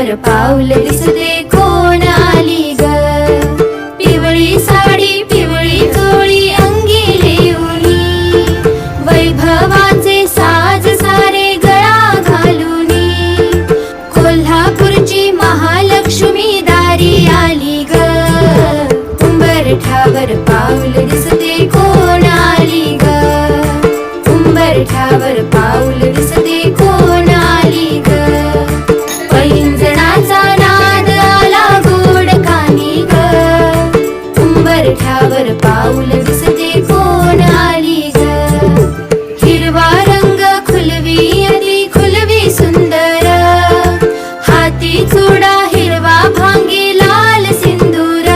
उंबरठ्यावर पाऊल दिसते कोण आली ग. पिवळी साडी पिवळी चोळी अंगी लेऊनी, वैभवाचे साज सारे गळा घालूनी, कोल्हापूरची महालक्ष्मी दारी आली ग. उंबरठ्यावर पाऊल दिसते कोण आली ग. उंबरठ्यावर पाऊल दिसते कोण आली ग. पैंजणाचा नाद आला गोड कानी ग. उंबरठ्यावर पाऊल दिसते कोण आली ग. हिरवा रंग खुलवी अति खुलवी सुंदर, हाती चुडा हिरवा भांगी लाल सिंदूर,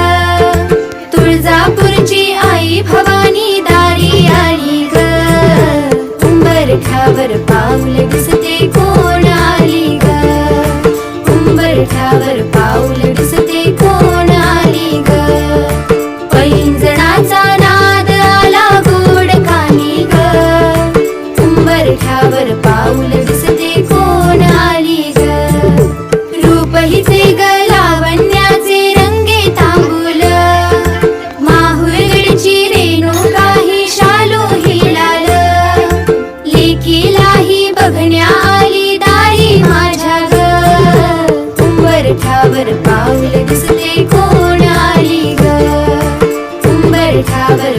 तुळजापूरची आई भवानी दारी आली ग. उंबरठ्यावर पाऊल दिसते कोण आली ग. उंबरठ्यावर पाऊल दिसते कोण आली ग. पैंजणाचा नाद आला गोड कानी ग. उंबरठ्यावर पाऊल दिसते कोण आली ग. रूप हिचे ग लावण्याचे रंगे तांबूल, माहुरगडची रेणुका ही शालू ही लाल, लेकीलाही बघण्या आली दारी माझ्या ग. उंबरठ्यावर पाऊल दिसते कोण आली ग. उंबरठ्यावर